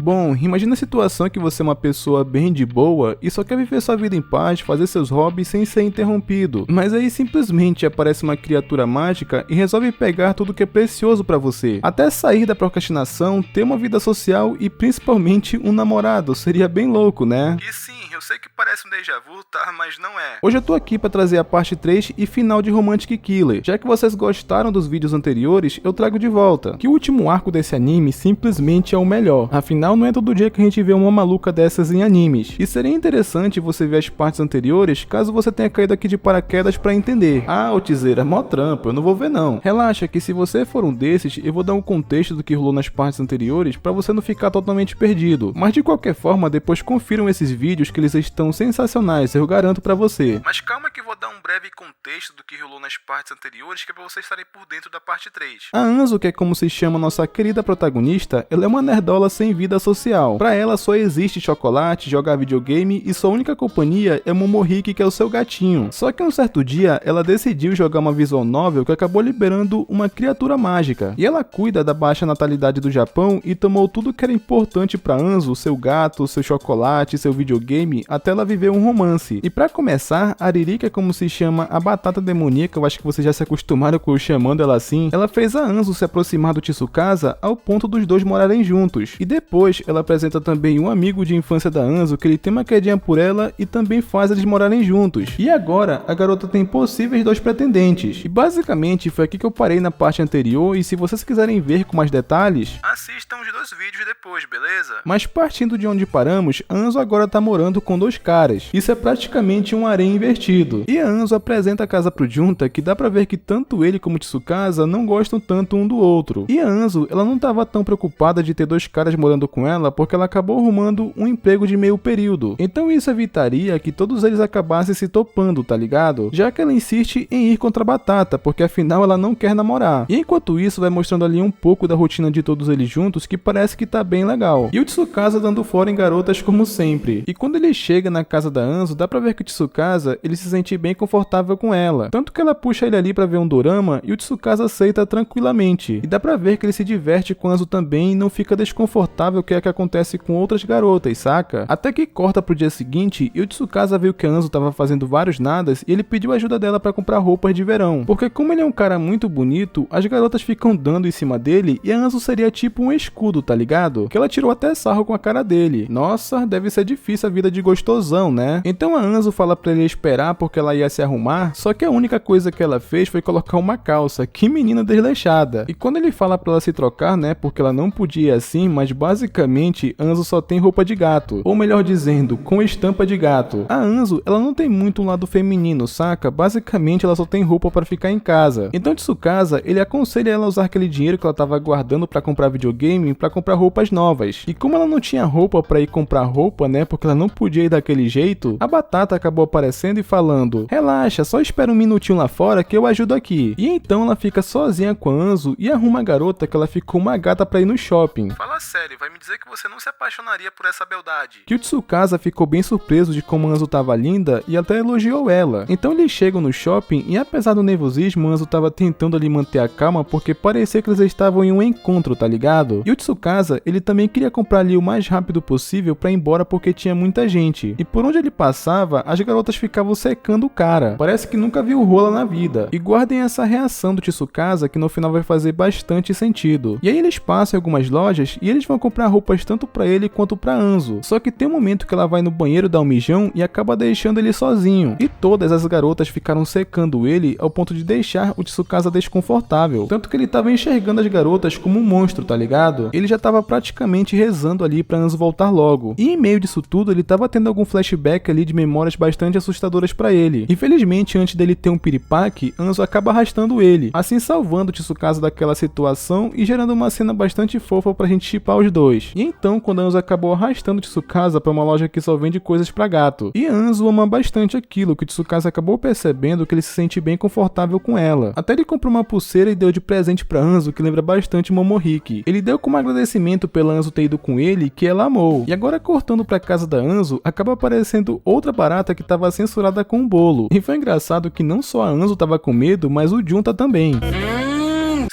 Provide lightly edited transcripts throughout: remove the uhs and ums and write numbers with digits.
Bom, imagina a situação que você é uma pessoa bem de boa e só quer viver sua vida em paz, fazer seus hobbies sem ser interrompido. Mas aí simplesmente aparece uma criatura mágica e resolve pegar tudo que é precioso pra você. Até sair da procrastinação, ter uma vida social e principalmente um namorado. Seria bem louco, né? E sim, eu sei que parece um déjà vu, tá? Mas não é. Hoje eu tô aqui pra trazer a parte 3 e final de Romantic Killer. Já que vocês gostaram dos vídeos anteriores, eu trago de volta. Que o último arco desse anime simplesmente é o melhor. Afinal, não é todo dia que a gente vê uma maluca dessas em animes. E seria interessante você ver as partes anteriores, caso você tenha caído aqui de paraquedas pra entender. Ah, Otizeira, mó trampo, eu não vou ver não. Relaxa que se você for um desses, eu vou dar um contexto do que rolou nas partes anteriores pra você não ficar totalmente perdido. Mas de qualquer forma, depois confiram esses vídeos que eles estão sensacionais, eu garanto pra você. Mas calma que eu vou dar um breve contexto do que rolou nas partes anteriores, que é pra vocês estarem por dentro da parte 3. A Anzo, que é como se chama nossa querida protagonista, ela é uma nerdola sem vida social. Pra ela só existe chocolate, jogar videogame e sua única companhia é o Momohiki, que é o seu gatinho. Só que um certo dia ela decidiu jogar uma visual novel que acabou liberando uma criatura mágica. E ela cuida da baixa natalidade do Japão e tomou tudo que era importante pra Anzo, seu gato, seu chocolate, seu videogame, até ela viver um romance. E pra começar, a Riri, que é como se chama a batata demoníaca, eu acho que vocês já se acostumaram com eu chamando ela assim, ela fez a Anzo se aproximar do Tsukasa ao ponto dos dois morarem juntos. E depois ela apresenta também um amigo de infância da Anzo que ele tem uma quedinha por ela e também faz eles morarem juntos. E agora a garota tem possíveis dois pretendentes. E basicamente foi aqui que eu parei na parte anterior, e se vocês quiserem ver com mais detalhes, assistam os dois vídeos depois, beleza? mas partindo de onde paramos, a Anzo agora tá morando com dois caras. Isso é praticamente um harém invertido. E a Anzo apresenta a casa pro Junta, que dá pra ver que tanto ele como Tsukasa não gostam tanto um do outro. E a Anzo, ela não tava tão preocupada de ter dois caras morando com ela, porque ela acabou arrumando um emprego de meio período. Então isso evitaria que todos eles acabassem se topando, tá ligado? Já que ela insiste em ir contra a Batata, porque afinal ela não quer namorar. E enquanto isso vai mostrando ali um pouco da rotina de todos eles juntos, que parece que tá bem legal. E o Tsukasa dando fora em garotas como sempre. E quando ele chega na casa da Anzo, dá pra ver que o Tsukasa, ele se sente bem confortável com ela. Tanto que ela puxa ele ali pra ver um dorama e o Tsukasa aceita tranquilamente. E dá pra ver que ele se diverte com a Anzo também e não fica desconfortável, que é o que acontece com outras garotas, saca? Até que corta pro dia seguinte e o Tsukasa viu que a Anzo tava fazendo vários nadas e ele pediu ajuda dela pra comprar roupas de verão. Porque como ele é um cara muito bonito, as garotas ficam dando em cima dele e a Anzo seria tipo um escudo, tá ligado? Que ela tirou até sarro com a cara dele. Nossa, deve ser difícil a vida de gostosão, né? Então a Anzo fala pra ele esperar porque ela ia se arrumar, só que a única coisa que ela fez foi colocar uma calça. Que menina desleixada. E quando ele fala pra ela se trocar, né, porque ela não podia ir assim, mas basicamente Anzo só tem roupa de gato. Ou melhor dizendo, com estampa de gato. A Anzo, ela não tem muito um lado feminino, saca? Basicamente ela só tem roupa pra ficar em casa. Então Tsukasa, ele aconselha ela a usar aquele dinheiro que ela tava guardando pra comprar videogame, pra comprar roupas novas. E como ela não tinha roupa pra ir comprar roupa, né, porque ela não podia ir daquele jeito, a Batata acabou aparecendo e falando: relaxa, só espera um minutinho lá fora que eu ajudo aqui. E então ela fica sozinha com a Anzo e arruma a garota que ela ficou uma gata pra ir no shopping. Fala sério, vai me dizer que você não se apaixonaria por essa beldade? Que o Tsukasa ficou bem surpreso de como a Anzo tava linda e até elogiou ela. Então eles chegam no shopping e apesar do nervosismo, a Anzo tava tentando ali manter a calma porque parecia que eles estavam em um encontro, tá ligado? E o Tsukasa, ele também queria comprar ali o mais rápido possível pra ir embora porque tinha muita gente. E por onde ele passava, as garotas ficavam secando o cara. Parece que nunca viu rola na vida. E guardem essa reação do Tsukasa que no final vai fazer bastante sentido. E aí eles passam em algumas lojas e eles vão comprar roupas tanto pra ele quanto pra Anzo. Só que tem um momento que ela vai no banheiro dar um mijão e acaba deixando ele sozinho. E todas as garotas ficaram secando ele ao ponto de deixar o Tsukasa desconfortável. Tanto que ele tava enxergando as garotas como um monstro, tá ligado? Ele já tava praticamente rezando ali pra Anzo voltar logo. E em meio disso tudo, ele tava tendo algum flashback ali de memórias bastante assustadoras pra ele. Infelizmente, antes dele ter um piripaque, Anzo acaba arrastando ele, assim salvando o Tsukasa daquela situação e gerando uma cena bastante fofa pra gente shippar os dois. E então, quando Anzo acabou arrastando o Tsukasa pra uma loja que só vende coisas pra gato. E Anzo ama bastante aquilo, que o Tsukasa acabou percebendo que ele se sente bem confortável com ela. Até ele comprou uma pulseira e deu de presente pra Anzo, que lembra bastante Momohiki. Ele deu como agradecimento pela Anzo ter ido com ele, que ela amou. E agora, cortando pra casa da Anzo, acaba aparecendo outra barata que tava censurada com um bolo. E foi engraçado que não só a Anzo tava com medo, mas o Junta também.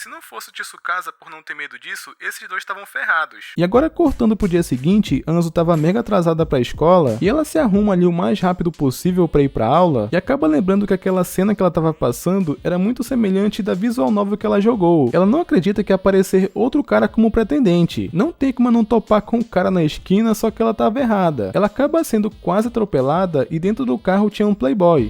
se não fosse o Tsukasa por não ter medo disso, esses dois estavam ferrados. E agora cortando pro dia seguinte, Anzo tava mega atrasada pra escola e ela se arruma ali o mais rápido possível pra ir pra aula e acaba lembrando que aquela cena que ela tava passando era muito semelhante da visual novel que ela jogou. Ela não acredita que ia aparecer outro cara como pretendente. Não tem como não topar com o cara na esquina, só que ela tava errada. Ela acaba sendo quase atropelada e dentro do carro tinha um playboy.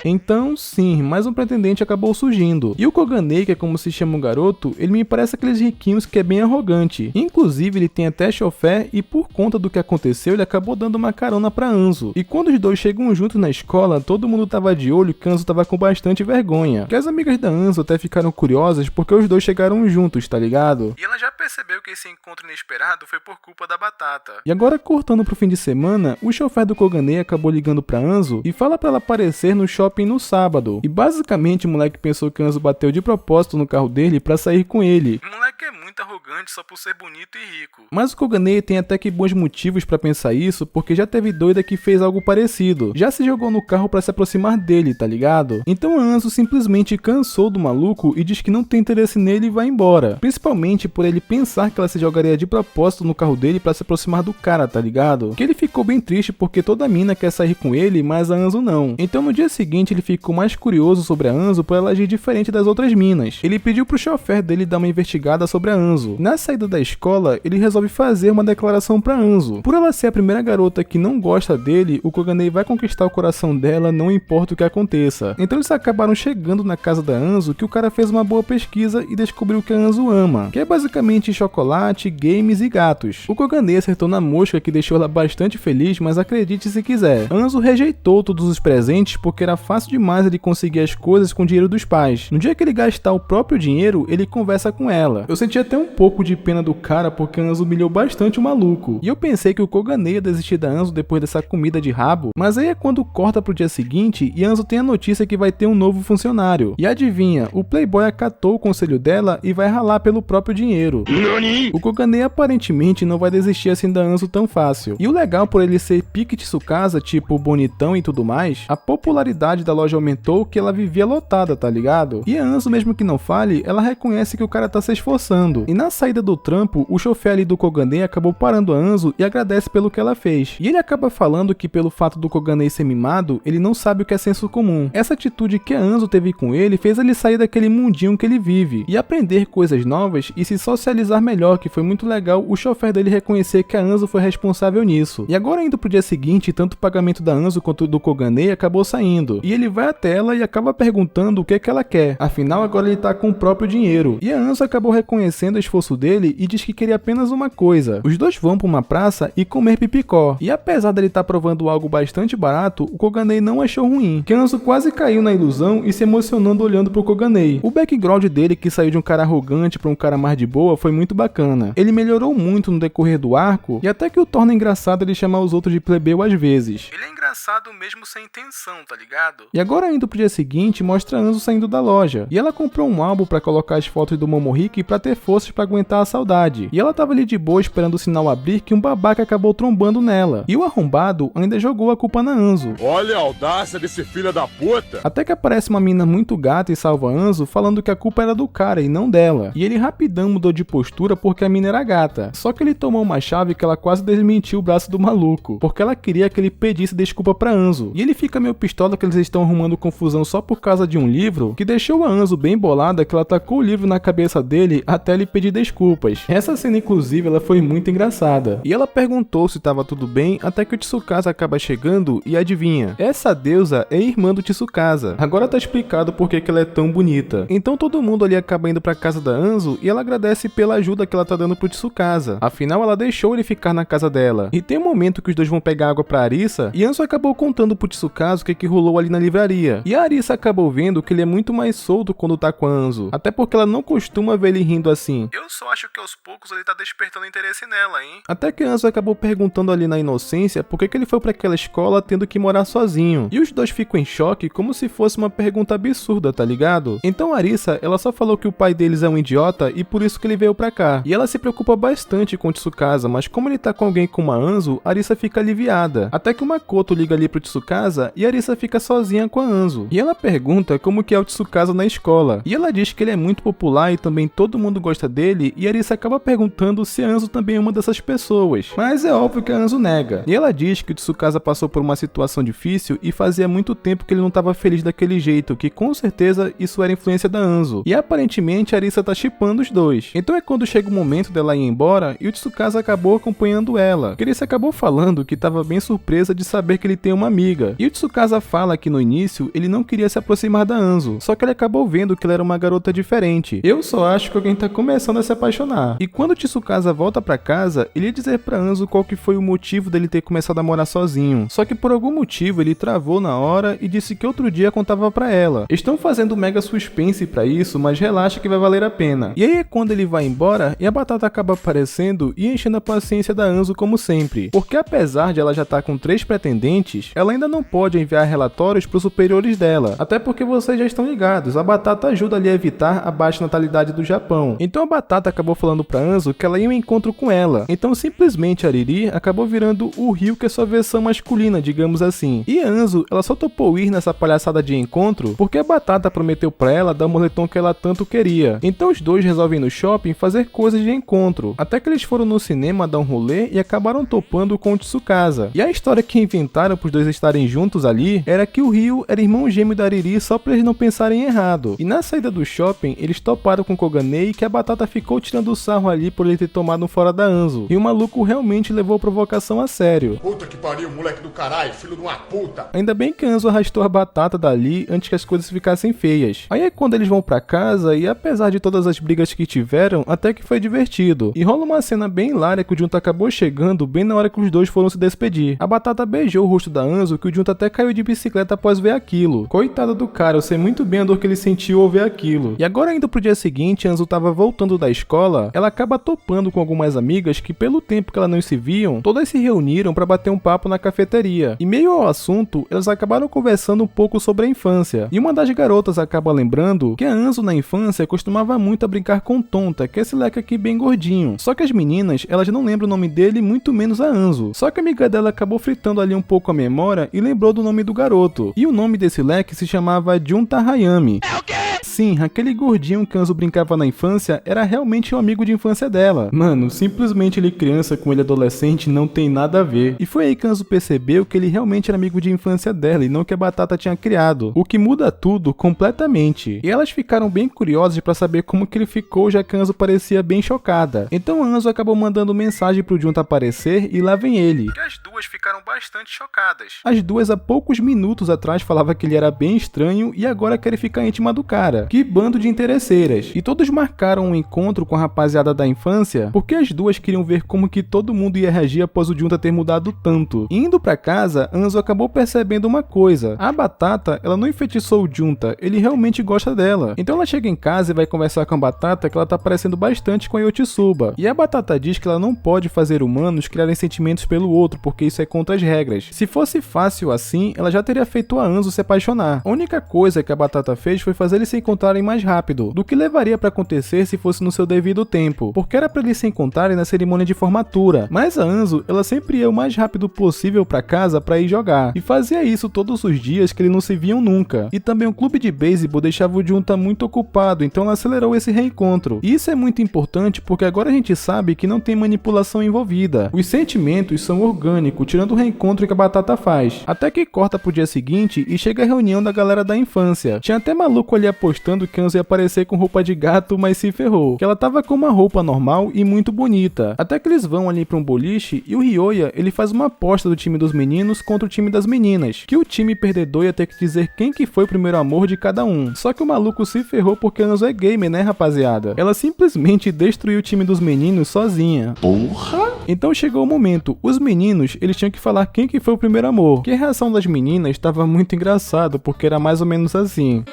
Então, sim, mais um pretendente acabou surgindo. E o Koganei, que é como se chama o garoto, ele me parece aqueles riquinhos que é bem arrogante. Inclusive, ele tem até chofer e por conta do que aconteceu, ele acabou dando uma carona pra Anzo. E quando os dois chegam juntos na escola, todo mundo tava de olho que Anzo tava com bastante vergonha. Que as amigas da Anzo até ficaram curiosas porque os dois chegaram juntos, tá ligado? E ela já percebeu que esse encontro inesperado foi por culpa da batata. E agora, cortando pro fim de semana, o chofer do Koganei acabou ligando pra Anzo e fala pra ela aparecer no shopping no sábado. E basicamente o moleque pensou que Anzo bateu de propósito no carro dele pra sair com ele. O moleque é muito arrogante só por ser bonito e rico. Mas o Koganei tem até que bons motivos pra pensar isso, porque já teve doida que fez algo parecido. Já se jogou no carro pra se aproximar dele, tá ligado? Então a Anzo simplesmente cansou do maluco e diz que não tem interesse nele e vai embora. Principalmente por ele pensar que ela se jogaria de propósito no carro dele pra se aproximar do cara, tá ligado? Que ele ficou bem triste porque toda mina quer sair com ele, mas a Anzo não. Então no dia seguinte ele ficou mais curioso sobre a Anzo por ela agir diferente das outras minas. Ele pediu pro chofer dele dar uma investigada sobre a Anzo. Na saída da escola, ele resolve fazer uma declaração pra Anzo. Por ela ser a primeira garota que não gosta dele, o Koganei vai conquistar o coração dela, não importa o que aconteça. Então eles acabaram chegando na casa da Anzo, que o cara fez uma boa pesquisa e descobriu que a Anzo ama, que é basicamente chocolate, games e gatos. O Koganei acertou na mosca, que deixou ela bastante feliz, mas acredite se quiser, Anzo rejeitou todos os presentes porque era fácil demais ele conseguir as coisas com o dinheiro dos pais. No dia que ele gastar o próprio dinheiro, ele conversa com ela. Eu senti até um pouco de pena do cara porque a Anzo humilhou bastante o maluco. E eu pensei que o Koganei ia desistir da Anzo depois dessa comida de rabo, mas aí é quando corta pro dia seguinte e Anzo tem a notícia que vai ter um novo funcionário. E adivinha, o playboy acatou o conselho dela e vai ralar pelo próprio dinheiro. Nani? O Koganei aparentemente não vai desistir assim da Anzo tão fácil. E o legal por ele ser pique Tsukasa, tipo bonitão e tudo mais, a popularidade da loja aumentou que ela vivia lotada, tá ligado? E a Anzo, mesmo que não fale, ela reconhece que o cara tá se esforçando. E na saída do trampo, o chofer ali do Koganei acabou parando a Anzo e agradece pelo que ela fez. E ele acaba falando que pelo fato do Koganei ser mimado, ele não sabe o que é senso comum. Essa atitude que a Anzo teve com ele fez ele sair daquele mundinho que ele vive e aprender coisas novas e se socializar melhor, que foi muito legal o chofer dele reconhecer que a Anzo foi responsável nisso. E agora indo pro dia seguinte, tanto o pagamento da Anzo quanto do Koganei acabou saindo. E ele vai até ela e acaba perguntando o que é que ela quer. Afinal, agora ele tá com o próprio dinheiro. E a Anzo acabou reconhecendo o esforço dele e diz que queria apenas uma coisa. Os dois vão pra uma praça e comer pipicó. E apesar dele estar provando algo bastante barato, o Koganei não achou ruim. Que Anzo quase caiu na ilusão e se emocionando olhando pro Koganei. O background dele, que saiu de um cara arrogante pra um cara mais de boa, foi muito bacana. Ele melhorou muito no decorrer do arco e até que o torna engraçado ele chamar os outros de plebeu às vezes. Ele é engraçado mesmo sem intenção, tá ligado? E agora indo pro dia seguinte, mostra a Anzo saindo da loja. E ela comprou um álbum pra colocar as fotos do Momohiki pra ter forças pra aguentar a saudade. E ela tava ali de boa esperando o sinal abrir que um babaca acabou trombando nela. E o arrombado ainda jogou a culpa na Anzo. Olha a audácia desse filho da puta! Até que aparece uma mina muito gata e salva a Anzo, falando que a culpa era do cara e não dela. E ele rapidão mudou de postura porque a mina era gata. Só que ele tomou uma chave que ela quase desmentiu o braço do maluco, porque ela queria que ele pedisse desculpa pra Anzo. E ele fica meio pistola que eles estão arrumando confusão só por causa de um livro, que deixou a Anzo bem bolada que ela tacou o livro na cabeça dele até ele pedir desculpas. Essa cena inclusive ela foi muito engraçada. E ela perguntou se tava tudo bem até que o Tsukasa acaba chegando e adivinha, essa deusa é irmã do Tsukasa. Agora tá explicado por que ela é tão bonita. Então todo mundo ali acaba indo pra casa da Anzo e ela agradece pela ajuda que ela tá dando pro Tsukasa. Afinal ela deixou ele ficar na casa dela. E tem um momento que os dois vão pegar água pra Arisa e Anzo acabou contando pro Tsukasa o que rolou ali na livraria. E a Arisa acabou vendo que ele é muito mais solto quando tá com a Anzo, até porque ela não costuma ver ele rindo assim. Eu só acho que aos poucos ele tá despertando interesse nela, hein? Até que Anzo acabou perguntando ali na inocência por que ele foi pra aquela escola tendo que morar sozinho. E os dois ficam em choque como se fosse uma pergunta absurda, tá ligado? Então a Arisa, ela só falou que o pai deles é um idiota e por isso que ele veio pra cá. E ela se preocupa bastante com o Tsukasa, mas como ele tá com alguém como a Anzo, a Arisa fica aliviada. Até que o Makoto liga ali pro Tsukasa e a Arisa fica sozinha sozinha com a Anzo. E ela pergunta como que é o Tsukasa na escola. E ela diz que ele é muito popular e também todo mundo gosta dele, e Arisa acaba perguntando se a Anzo também é uma dessas pessoas. Mas é óbvio que a Anzo nega. E ela diz que o Tsukasa passou por uma situação difícil e fazia muito tempo que ele não estava feliz daquele jeito, que com certeza isso era influência da Anzo. E aparentemente a Arisa tá shippando os dois. Então é quando chega o momento dela ir embora e o Tsukasa acabou acompanhando ela. Que ele se acabou falando que estava bem surpresa de saber que ele tem uma amiga. E o Tsukasa fala que no início ele não queria se aproximar da Anzo, só que ele acabou vendo que ela era uma garota diferente. Eu só acho que alguém tá começando a se apaixonar. E quando o Tsukasa volta pra casa, ele ia dizer pra Anzo qual que foi o motivo dele ter começado a morar sozinho. Só que por algum motivo ele travou na hora e disse que outro dia contava pra ela. Estão fazendo mega suspense pra isso, mas relaxa que vai valer a pena. E aí é quando ele vai embora e a Batata acaba aparecendo e enchendo a paciência da Anzo como sempre. Porque apesar de ela já estar com 3 pretendentes, ela ainda não pode enviar relatórios pros superiores dela. Até porque vocês já estão ligados, a Batata ajuda ali a evitar a baixa natalidade do Japão. Então a Batata acabou falando pra Anzo que ela ia em um encontro com ela. Então simplesmente a Ariri acabou virando o Ryu, que é sua versão masculina, digamos assim. E a Anzo, ela só topou ir nessa palhaçada de encontro porque a Batata prometeu pra ela dar o moletom que ela tanto queria. Então os dois resolvem no shopping fazer coisas de encontro. Até que eles foram no cinema dar um rolê e acabaram topando com o Tsukasa. E a história que inventaram pros dois estarem juntos ali era que o Ryu era irmão gêmeo da Ariri só pra eles não pensarem errado. E na saída do shopping, eles toparam com Koganei que a Batata ficou tirando o sarro ali por ele ter tomado um fora da Anzo. E o maluco realmente levou a provocação a sério. Puta que pariu, moleque do caralho, filho de uma puta. Ainda bem que a Anzo arrastou a Batata dali antes que as coisas ficassem feias. Aí é quando eles vão pra casa e apesar de todas as brigas que tiveram, até que foi divertido. E rola uma cena bem hilária que o Junta acabou chegando bem na hora que os dois foram se despedir. A Batata beijou o rosto da Anzo que o Junta até caiu de bicicleta após ver aquilo. Coitado do cara, eu sei muito bem a dor que ele sentiu ao ver aquilo. E agora indo pro dia seguinte, a Anzo tava voltando da escola, ela acaba topando com algumas amigas que pelo tempo que elas não se viam, todas se reuniram pra bater um papo na cafeteria. E meio ao assunto, elas acabaram conversando um pouco sobre a infância. E uma das garotas acaba lembrando que a Anzo na infância costumava muito a brincar com Tonta, que é esse leque aqui bem gordinho. Só que as meninas, elas não lembram o nome dele, muito menos a Anzo. Só que a amiga dela acabou fritando ali um pouco a memória e lembrou do nome do garoto. E o nome desse leque se chamava Junta Hayami. É o quê? Sim, aquele gordinho que a Anzo brincava na infância era realmente um amigo de infância dela. Mano, simplesmente ele criança com ele adolescente não tem nada a ver. E foi aí que a Anzo percebeu que ele realmente era amigo de infância dela e não que a Batata tinha criado. O que muda tudo completamente. E elas ficaram bem curiosas pra saber como que ele ficou, já que a Anzo parecia bem chocada. Então a Anzo acabou mandando mensagem pro Junta aparecer e lá vem ele. E as duas ficaram bastante chocadas. As duas há poucos minutos atrás falava que ele era bem estranho e agora querem ficar íntima do cara. Que bando de interesseiras. E todos marcaram um encontro com a rapaziada da infância porque as duas queriam ver como que todo mundo ia reagir após o Junta ter mudado tanto. E indo pra casa, Anzo acabou percebendo uma coisa. A Batata, ela não enfeitiçou o Junta, ele realmente gosta dela. Então ela chega em casa e vai conversar com a Batata que ela tá parecendo bastante com a Yotsuba. E a Batata diz que ela não pode fazer humanos criarem sentimentos pelo outro, porque isso é contra as regras. Se fosse fácil assim, ela já teria feito a Anzo se apaixonar. A única coisa que a Batata fez foi fazer eles se encontrarem mais rápido, do que levaria pra acontecer se fosse no seu devido tempo, porque era pra eles se encontrarem na cerimônia de formatura. Mas a Anzo, ela sempre ia o mais rápido possível pra casa pra ir jogar, e fazia isso todos os dias que eles não se viam nunca. E também o clube de beisebol deixava o Junta muito ocupado, então ela acelerou esse reencontro. E isso é muito importante porque agora a gente sabe que não tem manipulação envolvida. Os sentimentos são orgânicos, tirando o reencontro que a Batata faz. Até que corta pro dia seguinte e chega a reunião da galera da infância. Tinha até maluco ali apostando que Anzo ia aparecer com roupa de gato, mas se ferrou. Que ela tava com uma roupa normal e muito bonita. Até que eles vão ali pra um boliche e o Ryoya, ele faz uma aposta do time dos meninos contra o time das meninas. Que o time perdedor ia ter que dizer quem que foi o primeiro amor de cada um. Só que o maluco se ferrou porque a Anzo é gamer, né, rapaziada? Ela simplesmente destruiu o time dos meninos sozinha. Porra! Então chegou o momento. Os meninos, eles tinham que falar quem que foi o primeiro amor. Que a reação das meninas estava muito engraçada, porque era mais ou menos assim.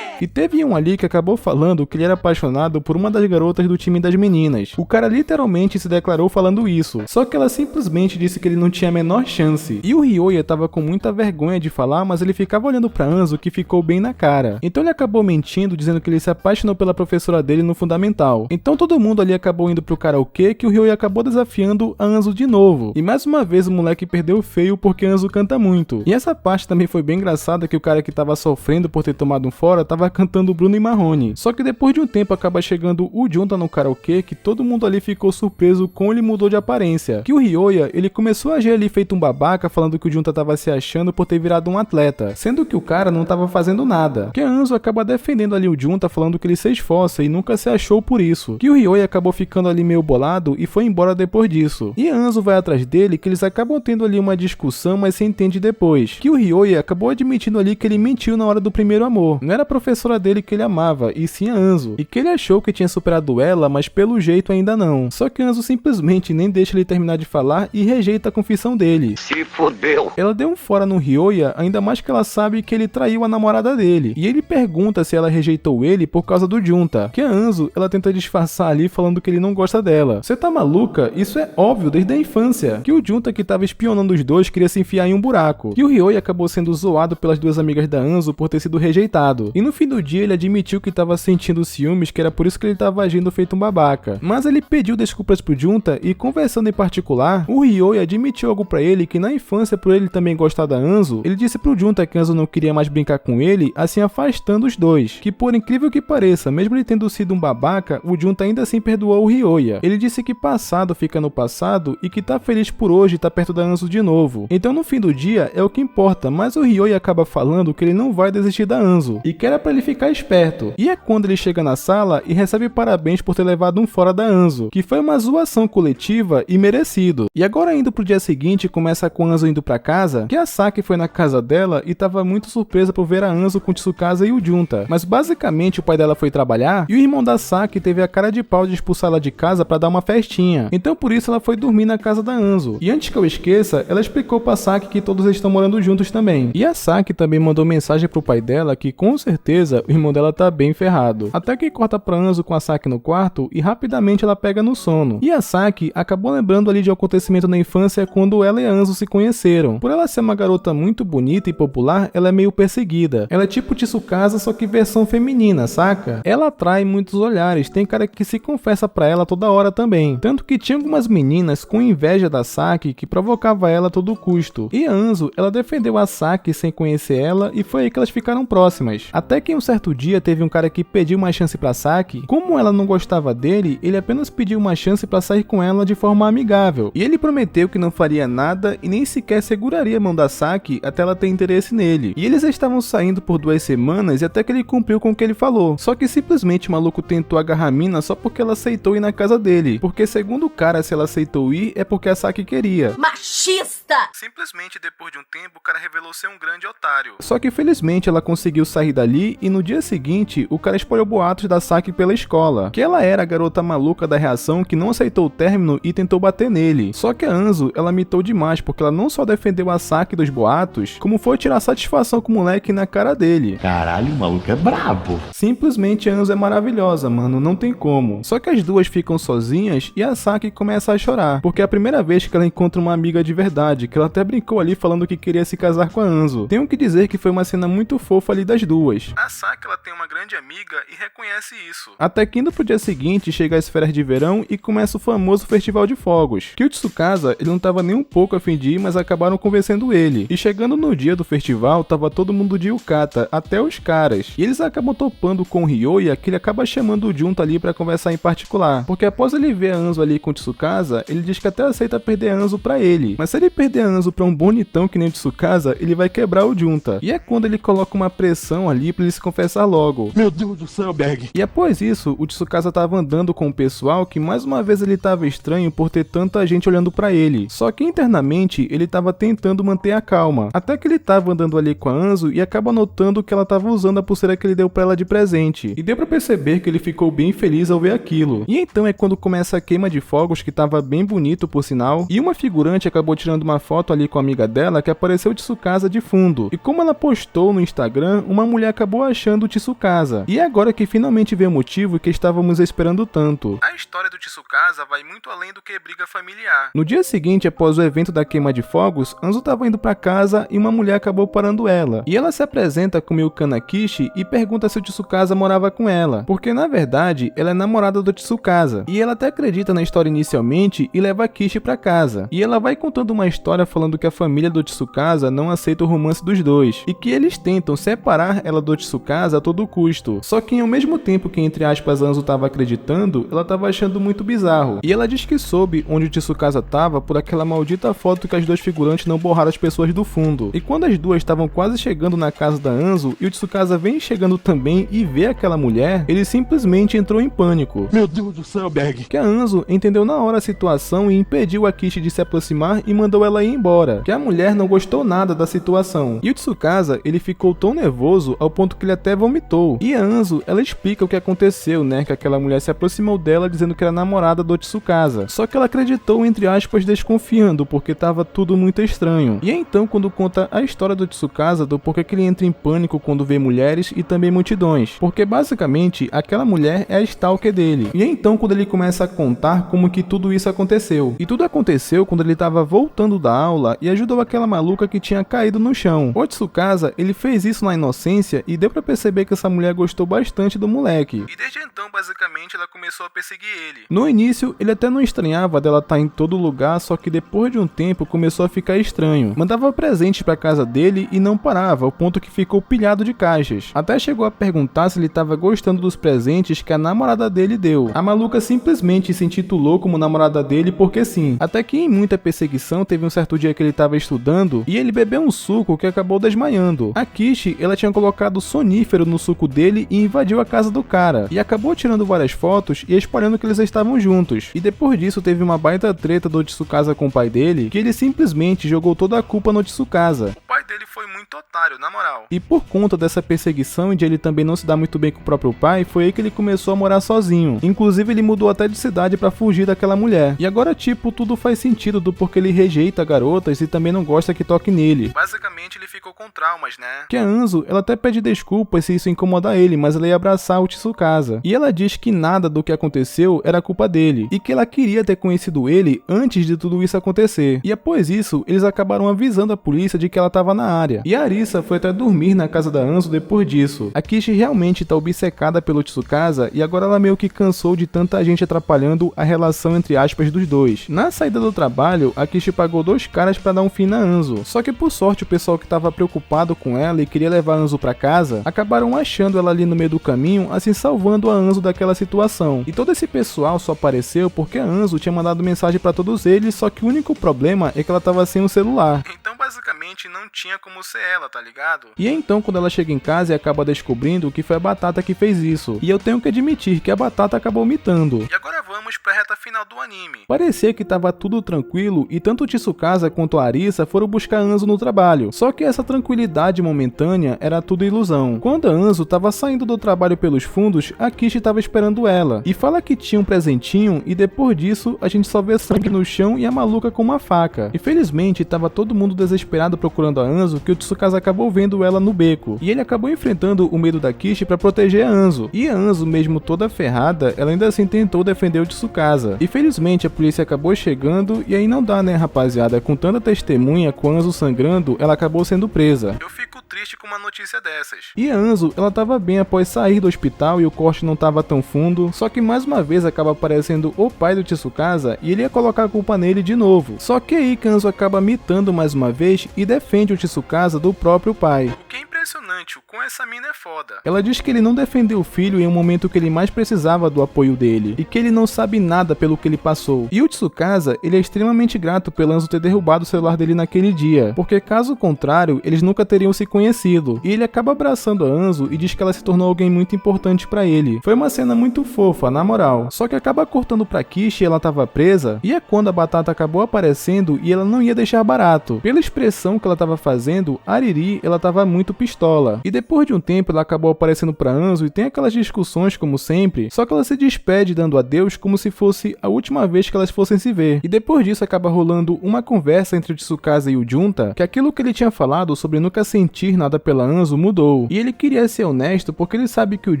E teve um ali que acabou falando que ele era apaixonado por uma das garotas do time das meninas. O cara literalmente se declarou falando isso, só que ela simplesmente disse que ele não tinha a menor chance. E o Ryoya tava com muita vergonha de falar, mas ele ficava olhando pra Anzo, que ficou bem na cara. Então ele acabou mentindo, dizendo que ele se apaixonou pela professora dele no fundamental. Então todo mundo ali acabou indo pro karaokê, que o Ryoya acabou desafiando a Anzo de novo. E mais uma vez o moleque perdeu feio porque Anzo canta muito. E essa parte também foi bem engraçada, que o cara que tava sofrendo por ter tomado um fora tava cantando Bruno e Marrone. Só que depois de um tempo acaba chegando o Junta no karaokê, que todo mundo ali ficou surpreso como ele mudou de aparência. Que o Ryoya, ele começou a agir ali feito um babaca, falando que o Junta tava se achando por ter virado um atleta, sendo que o cara não tava fazendo nada. Que a Anzo acaba defendendo ali o Junta, falando que ele se esforça e nunca se achou por isso. Que o Ryoya acabou ficando ali meio bolado e foi embora depois disso. E a Anzo vai atrás dele, que eles acabam tendo ali uma discussão, mas se entende depois. Que o Ryoya acabou admitindo ali que ele mentiu na hora do primeiro amor. Não era a professora dele que ele amava, e sim a Anzo. E que ele achou que tinha superado ela, mas pelo jeito ainda não. Só que a Anzo simplesmente nem deixa ele terminar de falar e rejeita a confissão dele. Se fodeu! Ela deu um fora no Ryoya, ainda mais que ela sabe que ele traiu a namorada dele. E ele pergunta se ela rejeitou ele por causa do Junta. Que a Anzo, ela tenta disfarçar ali falando que ele não gosta dela. Você tá maluca? Isso é óbvio desde a infância. Que o Junta que tava espionando os dois queria se enfiar em um buraco. Que o Ryoya acabou sendo zoado pelas duas amigas da Anzo por ter sido rejeitado. E no fim do dia ele admitiu que tava sentindo ciúmes, que era por isso que ele tava agindo feito um babaca. Mas ele pediu desculpas pro Junta e, conversando em particular, o Ryoya admitiu algo pra ele, que na infância, por ele também gostar da Anzo, ele disse pro Junta que a Anzo não queria mais brincar com ele, assim afastando os dois. Que por incrível que pareça, mesmo ele tendo sido um babaca, o Junta ainda assim perdoou o Ryoya. Ele disse que passado fica no passado e que tá feliz por hoje estar perto da Anzo de novo. Então no fim do dia é o que importa, mas o Ryoya acaba falando que ele não vai desistir da Anzo e que era pra ele ficar esperto. E é quando ele chega na sala e recebe parabéns por ter levado um fora da Anzo, que foi uma zoação coletiva e merecido. E agora indo pro dia seguinte, começa com a Anzo indo pra casa, que a Saki foi na casa dela e tava muito surpresa por ver a Anzo com o Tsukasa e o Junta. Mas basicamente o pai dela foi trabalhar e o irmão da Saki teve a cara de pau de expulsar ela de casa pra dar uma festinha. Então por isso ela foi dormir na casa da Anzo. E antes que eu esqueça, ela explicou pra Saki que todos estão morando juntos também. E a Saki também mandou mensagem pro pai dela que com certeza o irmão dela tá bem ferrado. Até que corta pra Anzo com a Saki no quarto e rapidamente ela pega no sono. E a Saki acabou lembrando ali de um acontecimento na infância quando ela e a Anzo se conheceram. Por ela ser uma garota muito bonita e popular, ela é meio perseguida. Ela é tipo Tsukasa, só que versão feminina, saca? Ela atrai muitos olhares, tem cara que se confessa pra ela toda hora também. Tanto que tinha algumas meninas com inveja da Saki que provocava ela a todo custo. E a Anzo, ela defendeu a Saki sem conhecer ela e foi aí que elas ficaram próximas. Até que em um certo dia teve um cara que pediu uma chance pra Saki. Como ela não gostava dele, ele apenas pediu uma chance pra sair com ela de forma amigável. E ele prometeu que não faria nada e nem sequer seguraria a mão da Saki até ela ter interesse nele. E eles estavam saindo por 2 semanas e até que ele cumpriu com o que ele falou. Só que simplesmente o maluco tentou agarrar a mina só porque ela aceitou ir na casa dele. Porque segundo o cara, se ela aceitou ir, é porque a Saki queria. Machista! Simplesmente depois de um tempo, o cara revelou ser um grande otário. Só que felizmente ela conseguiu sair dali e no dia seguinte, o cara espalhou boatos da Saki pela escola. Que ela era a garota maluca da reação que não aceitou o término e tentou bater nele. Só que a Anzo, ela mitou demais porque ela não só defendeu a Saki dos boatos, como foi tirar satisfação com o moleque na cara dele. Caralho, o maluco é brabo. Simplesmente a Anzo é maravilhosa, mano, não tem como. Só que as duas ficam sozinhas e a Saki começa a chorar, porque é a primeira vez que ela encontra uma amiga de verdade, que ela até brincou ali falando que queria se casar com a Anzo. Tenho que dizer que foi uma cena muito fofa ali das duas. A Saki, ela tem uma grande amiga e reconhece isso. Até que indo pro dia seguinte, chega as férias de verão e começa o famoso festival de fogos. Que o Tsukasa, ele não tava nem um pouco a fim de ir, mas acabaram convencendo ele. E chegando no dia do festival, tava todo mundo de yukata, até os caras. E eles acabam topando com o Ryoya, que ele acaba chamando o Junta ali pra conversar em particular. Porque após ele ver a Anzo ali com o Tsukasa, ele diz que até aceita perder a Anzo pra ele. Mas se ele perder a Anzo pra um bonitão que nem o Tsukasa, ele vai quebrar o Junta. E é quando ele coloca uma pressão ali pra ele se confessar logo. Meu Deus do céu, Berg. E após isso, o Tsukasa tava andando com o pessoal que mais uma vez ele tava estranho por ter tanta gente olhando pra ele. Só que internamente ele tava tentando manter a calma. Até que ele tava andando ali com a Anzo e acaba notando que ela tava usando a pulseira que ele deu pra ela de presente. E deu pra perceber que ele ficou bem feliz ao ver aquilo. E então é quando começa a queima de fogos, que tava bem bonito por sinal. E uma figurante acabou tirando uma foto ali com a amiga dela que apareceu o Tsukasa de fundo. E como ela postou no Instagram, uma mulher acabou achando o Tsukasa. E é agora que finalmente vê o motivo que estávamos esperando tanto. A história do Tsukasa vai muito além do que briga familiar. No dia seguinte, após o evento da queima de fogos, Anzo estava indo para casa e uma mulher acabou parando ela. E ela se apresenta como Yukana Kishi e pergunta se o Tsukasa morava com ela, porque na verdade ela é namorada do Tsukasa. E ela até acredita na história inicialmente e leva a Kishi para casa. E ela vai contando uma história falando que a família do Tsukasa não aceita o romance dos dois e que eles tentam separar ela do Tsukasa a todo custo. Só que ao mesmo tempo que, entre aspas, Anzo estava acreditando, ela estava achando muito bizarro. E ela diz que soube onde o Tsukasa estava por aquela maldita foto que as duas figurantes não borraram as pessoas do fundo. E quando as duas estavam quase chegando na casa da Anzo e o Tsukasa vem chegando também e vê aquela mulher, ele simplesmente entrou em pânico. Meu Deus do céu, Berg. Que a Anzo entendeu na hora a situação e impediu a Kishi de se aproximar e mandou ela ir embora. Que a mulher não gostou nada da situação. E o Tsukasa, ele ficou tão nervoso ao ponto que ele até vomitou. E a Anzo, ela explica o que aconteceu, né? Que aquela mulher se aproximou dela dizendo que era namorada do Tsukasa. Só que ela acreditou, entre aspas, desconfiando, porque tava tudo muito estranho. E é então quando conta a história do Tsukasa, do porquê que ele entra em pânico quando vê mulheres e também multidões. Porque basicamente aquela mulher é a stalker dele. E é então quando ele começa a contar como que tudo isso aconteceu. E tudo aconteceu quando ele tava voltando da aula e ajudou aquela maluca que tinha caído no chão. O Tsukasa, ele fez isso na inocência e deu pra perceber que essa mulher gostou bastante do moleque. E desde então, basicamente, ela começou a perseguir ele. No início, ele até não estranhava dela estar em todo lugar, só que depois de um tempo começou a ficar estranho. Mandava presentes pra casa dele e não parava, ao ponto que ficou pilhado de caixas. Até chegou a perguntar se ele estava gostando dos presentes que a namorada dele deu. A maluca simplesmente se intitulou como namorada dele porque sim. Até que em muita perseguição teve um certo dia que ele estava estudando e ele bebeu um suco que acabou desmaiando. A Kishi, ela tinha colocado sonífero no suco dele e invadiu a casa do cara. E acabou tirando várias fotos e espalhando que eles estavam juntos. E depois disso teve uma baita treta do Tsukasa com o pai dele, que ele simplesmente jogou toda a culpa no Tsukasa. O pai dele foi muito otário, na moral. E por conta dessa perseguição e de ele também não se dar muito bem com o próprio pai, foi aí que ele começou a morar sozinho. Inclusive ele mudou até de cidade pra fugir daquela mulher. E agora tipo, tudo faz sentido do porquê ele rejeita garotas e também não gosta que toque nele. Basicamente ele ficou com traumas, né? Que a Anzo, ela até pede desculpas se isso incomodar ele, mas ela ia abraçar o Tsukasa. E ela diz que nada do que aconteceu era culpa dele, e que ela queria ter conhecido ele antes de tudo isso acontecer. E após isso, eles acabaram avisando a polícia de que ela estava na área. E a Arisa foi até dormir na casa da Anzo depois disso. A Kishi realmente tá obcecada pelo Tsukasa e agora ela meio que cansou de tanta gente atrapalhando a relação entre aspas dos dois. Na saída do trabalho, a Kishi pagou 2 caras pra dar um fim na Anzo. Só que por sorte o pessoal que tava preocupado com ela e queria levar a Anzo pra casa, acabaram achando ela ali no meio do caminho, assim salvando a Anzo daquela situação. E todo esse pessoal só apareceu porque a Anzo tinha mandado mensagem pra todos eles, só que o único problema é que ela tava sem o celular. Então basicamente não tinha como ser ela, tá ligado? E é então quando ela chega em casa e acaba descobrindo que foi a Batata que fez isso. E eu tenho que admitir que a Batata acabou mitando. E agora vamos pra reta final do anime. Parecia que tava tudo tranquilo e tanto o Tsukasa quanto a Arisa foram buscar a Anzo no trabalho. Só que essa tranquilidade momentânea era tudo ilusão. Quando a Anzo tava saindo do trabalho pelos fundos, a Kishi tava esperando ela. E fala que tinha um presentinho e depois disso a gente só vê sangue no chão e a maluca com uma faca. Infelizmente tava todo mundo desesperado procurando a Anzo, que o Tsukasa acabou vendo ela no beco. E ele acabou enfrentando o medo da Kishi pra proteger a Anzo. E a Anzo, mesmo toda ferrada, ela ainda assim tentou defender o Tsukasa. E felizmente a polícia acabou chegando e aí não dá, né, rapaziada? Com tanta testemunha, com a Anzo sangrando, ela acabou sendo presa. Eu fico triste com uma notícia dessas. E a Anzo, ela tava bem após sair do hospital e o corte não tava tão fundo, só que mais uma vez acaba aparecendo o pai do Tsukasa e ele ia colocar a culpa nele de novo. Só que aí que a Anzo acaba mitando mais uma vez e defende o Tsukasa do próprio pai. O que é impressionante, o quão essa mina é foda. Ela diz que ele não defendeu o filho em um momento que ele mais precisava do apoio dele, e que ele não sabe nada pelo que ele passou. E o Tsukasa, ele é extremamente grato pela Anzo ter derrubado o celular dele naquele dia, porque caso contrário, eles nunca teriam se conhecido. E ele acaba abraçando a Anzo e diz que ela se tornou alguém muito importante pra ele. Foi uma cena muito fofa, na moral. Só que acaba cortando pra Kishi e ela tava presa, e é quando a Batata acabou aparecendo e ela não ia deixar barato. Pela expressão que ela tava fazendo, a Ariri, ela tava muito pistola. escola. E depois de um tempo ela acabou aparecendo pra Anzo e tem aquelas discussões como sempre, só que ela se despede dando adeus como se fosse a última vez que elas fossem se ver. E depois disso acaba rolando uma conversa entre o Tsukasa e o Junta, que aquilo que ele tinha falado sobre nunca sentir nada pela Anzo mudou. E ele queria ser honesto porque ele sabe que o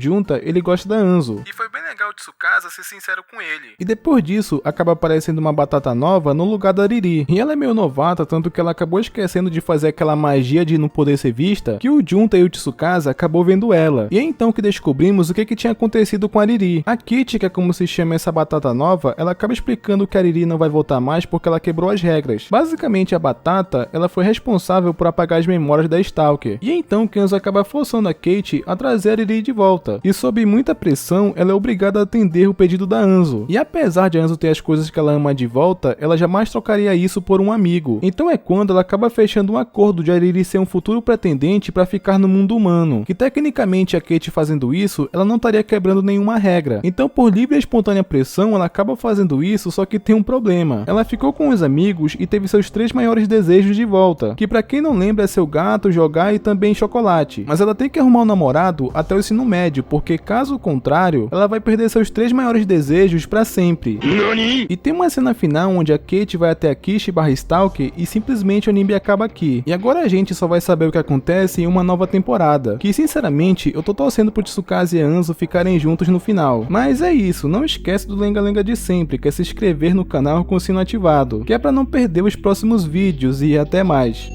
Junta, ele gosta da Anzo. E foi bem legal o Tsukasa ser sincero com ele. E depois disso, acaba aparecendo uma batata nova no lugar da Riri. E ela é meio novata, tanto que ela acabou esquecendo de fazer aquela magia de não poder ser vista, que o Junta e o Tsukasa acabou vendo ela. E é então que descobrimos o que tinha acontecido com a Riri. A Kitty, que é como se chama essa batata nova, ela acaba explicando que a Riri não vai voltar mais porque ela quebrou as regras. Basicamente, a batata, ela foi responsável por apagar as memórias da Stalker. E é então que Anzo acaba forçando a Kate a trazer a Riri de volta. E sob muita pressão, ela é obrigada a atender o pedido da Anzo. E apesar de Anzo ter as coisas que ela ama de volta, ela jamais trocaria isso por um amigo. Então é quando ela acaba fechando um acordo de a Riri ser um futuro pretendente para ficar no mundo humano. Que tecnicamente a Kate fazendo isso, ela não estaria quebrando nenhuma regra. Então por livre e espontânea pressão, ela acaba fazendo isso, só que tem um problema. Ela ficou com os amigos e teve seus 3 maiores desejos de volta. Que pra quem não lembra é seu gato, jogar e também chocolate. Mas ela tem que arrumar um namorado até o ensino médio, porque caso contrário, ela vai perder seus 3 maiores desejos pra sempre. Nani? E tem uma cena final onde a Kate vai até a Kishi/Stalker e simplesmente o anime acaba aqui. E agora a gente só vai saber o que acontece em uma nova temporada. Que sinceramente, eu tô torcendo pro Tsukasa e a Anzo ficarem juntos no final. Mas é isso, não esquece do lenga-lenga de sempre, que é se inscrever no canal com o sino ativado, que é pra não perder os próximos vídeos e até mais.